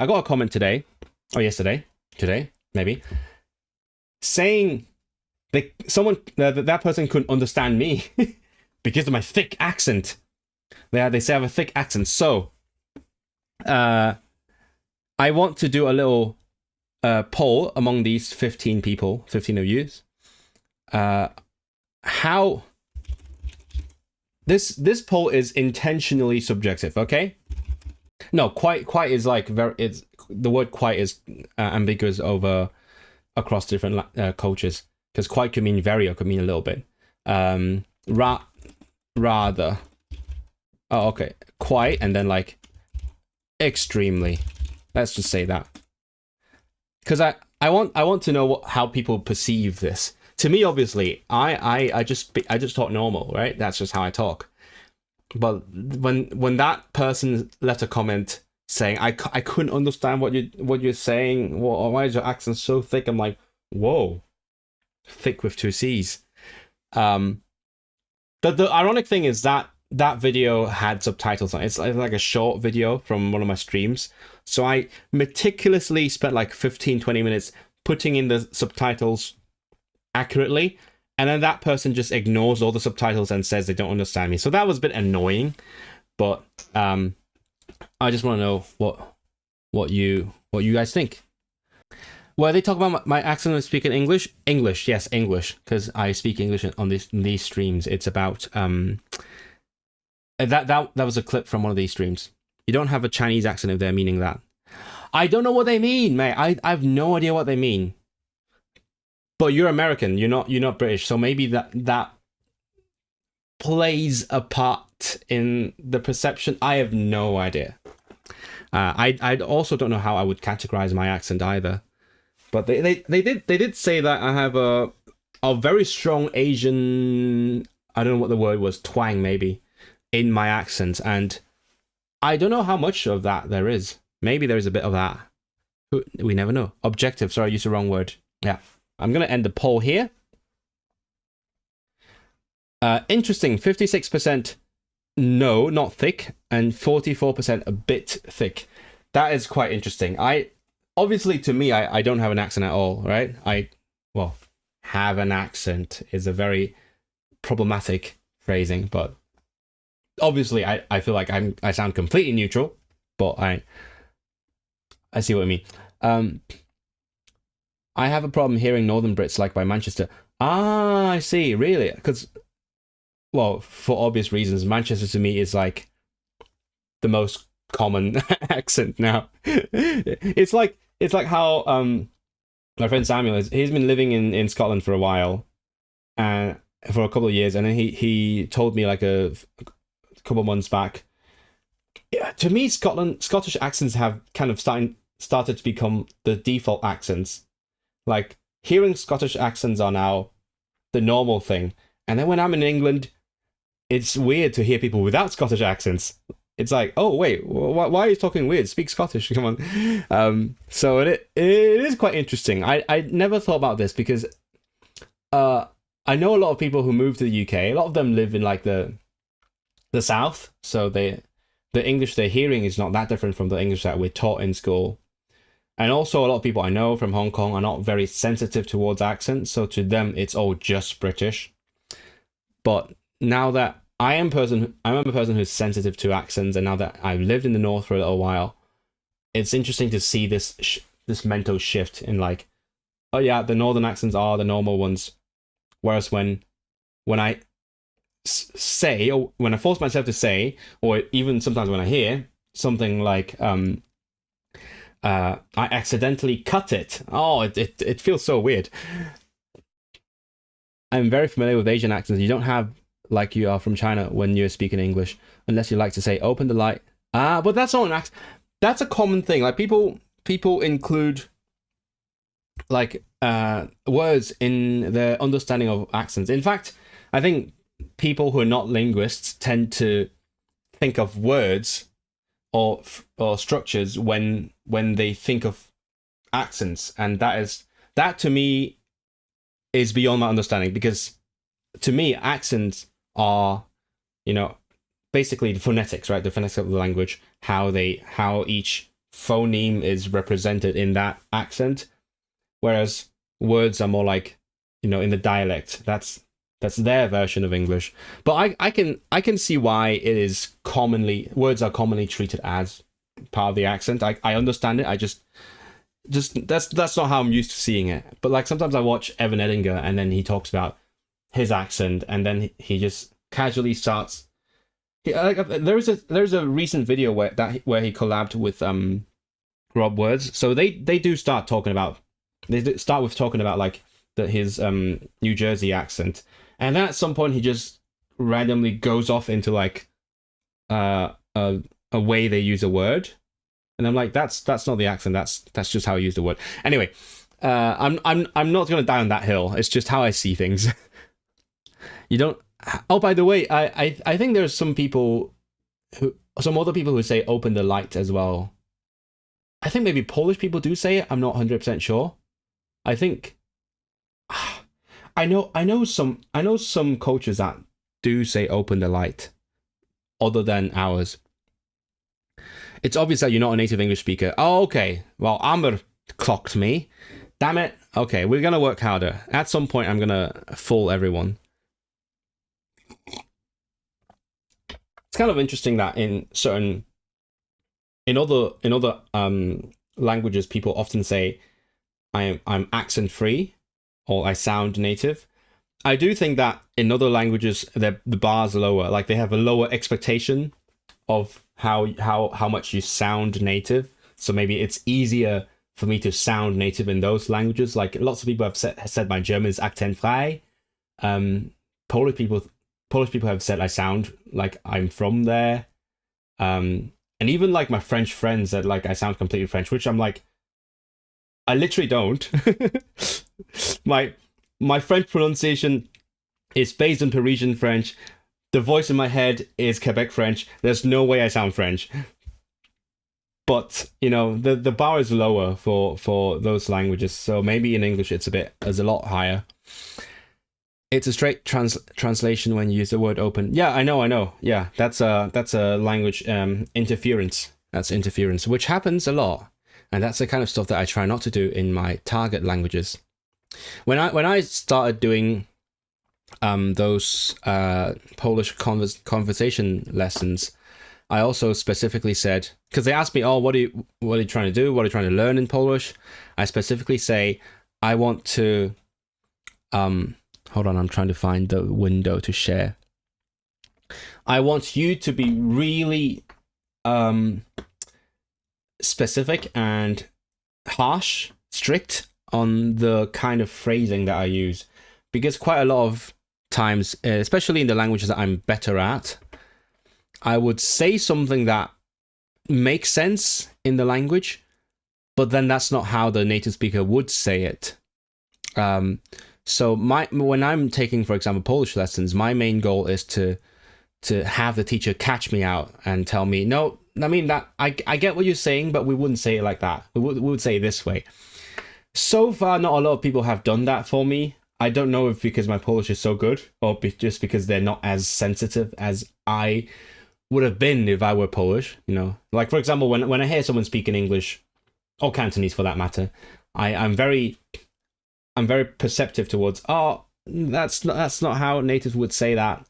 I got a comment today or yesterday, today maybe, saying that person couldn't understand me because of my thick accent. They say I have a thick accent. So, I want to do a little poll among these 15 people, 15 of you. How this poll is intentionally subjective, okay? No, quite is like it's the word quite is ambiguous across different cultures, because quite could mean very or could mean a little bit. Rather. Oh, okay. Quite and then like extremely. Let's just say that. Because I want to know how people perceive this. To me, obviously, I just talk normal, right? That's just how I talk. But when that person left a comment saying I couldn't understand what you're saying, why is your accent so thick? I'm like, whoa, thick with two C's. The ironic thing is that video had subtitles on it. It's like a short video from one of my streams. So I meticulously spent like 15-20 minutes putting in the subtitles accurately, and then that person just ignores all the subtitles and says they don't understand me. So that was a bit annoying, but I just want to know what you guys think. Well, they talk about my accent when speaking English. English, yes, English, because I speak English on these streams. It's about that was a clip from one of these streams. You don't have a Chinese accent if they're meaning that. I don't know what they mean, mate. I have no idea what they mean. But you're American. You're not British. So maybe that plays a part in the perception. I have no idea. I also don't know how I would categorize my accent either. But they did say that I have a very strong Asian, I don't know what the word was, twang maybe, in my accent, and I don't know how much of that there is. Maybe there is a bit of that. We never know. Objective, sorry, I used the wrong word. Yeah. I'm going to end the poll here. Interesting, 56% no, not thick, and 44% a bit thick. That is quite interesting. Obviously, to me, I don't have an accent at all, right? Have an accent is a very problematic phrasing, but obviously, I feel like I sound completely neutral, but I see what I mean. I have a problem hearing Northern Brits like by Manchester. Ah, I see, really? Because, well, for obvious reasons, Manchester to me is like the most common accent now. It's like how my friend Samuel he's been living in Scotland for a while, and for a couple of years, and then he told me like a couple of months back. Yeah, to me, Scottish accents have kind of started to become the default accents. Like, hearing Scottish accents are now the normal thing. And then when I'm in England, it's weird to hear people without Scottish accents. It's like, oh, wait, why are you talking weird? Speak Scottish, come on. So it is quite interesting. I never thought about this because I know a lot of people who move to the UK. A lot of them live in, like, the South. So the English they're hearing is not that different from the English that we're taught in school. And also a lot of people I know from Hong Kong are not very sensitive towards accents, so to them it's all just British. But now that I'm a person who's sensitive to accents, and now that I've lived in the North for a little while, it's interesting to see this mental shift in like, oh yeah, the Northern accents are the normal ones, whereas when I say, or when I force myself to say, or even sometimes when I hear something like I accidentally cut it. Oh, it feels so weird. I'm very familiar with Asian accents. You don't have like you are from China when you're speaking English, unless you like to say open the light. But that's not an accent. That's a common thing. Like people include like words in their understanding of accents. In fact, I think people who are not linguists tend to think of words or structures when they think of accents, and that to me is beyond my understanding, because to me accents are, basically the phonetics, right? The phonetics of the language, how each phoneme is represented in that accent, whereas words are more like, in the dialect. That's their version of English. But I can see why words are commonly treated as part of the accent. I understand it. I just that's not how I'm used to seeing it. But like sometimes I watch Evan Edinger and then he talks about his accent and then he just casually starts. There's a recent video where he collabed with Rob Words. So they do start talking about, they start with talking about like his New Jersey accent, and then at some point he just randomly goes off into like a way they use a word, and I'm like, that's not the accent, that's just how I use the word. Anyway, I'm not gonna die on that hill. It's just how I see things. You don't. Oh, by the way, I think there's some other people who say open the light as well. I think maybe Polish people do say it. I'm not 100% sure. I think I know some cultures that do say open the light other than ours. It's obvious that you're not a native English speaker. Oh, okay. Well, Amber clocked me. Damn it. Okay, we're going to work harder. At some point, I'm going to fool everyone. It's kind of interesting that in other languages, people often say I'm accent free or I sound native. I do think that in other languages the bar's lower. Like they have a lower expectation of how much you sound native. So maybe it's easier for me to sound native in those languages. Like lots of people have said my German is akzentfrei. Polish people have said I sound like I'm from there. And even like my French friends said like I sound completely French, which I'm like, I literally don't. My French pronunciation is based on Parisian French. The voice in my head is Quebec French. There's no way I sound French. But the bar is lower for those languages. So maybe in English it's a lot higher. It's a straight translation when you use the word open. Yeah, I know. Yeah, that's a language interference. That's interference, which happens a lot, and that's the kind of stuff that I try not to do in my target languages. When I started doing those Polish conversation lessons, I also specifically said, because they asked me, "Oh, what are you trying to do? What are you trying to learn in Polish?" I specifically say, I want to hold on, I'm trying to find the window to share. I want you to be really specific and harsh, strict on the kind of phrasing that I use. Because quite a lot of times, especially in the languages that I'm better at, I would say something that makes sense in the language, but then that's not how the native speaker would say it. So when I'm taking, for example, Polish lessons, my main goal is to have the teacher catch me out and tell me, no, I mean that I get what you're saying, but we wouldn't say it like that. We would say it this way. So far, not a lot of people have done that for me. I don't know if because my Polish is so good or just because they're not as sensitive as I would have been if I were Polish. Like for example, when I hear someone speak in English or Cantonese for that matter, I'm very perceptive towards, oh, that's not how natives would say that.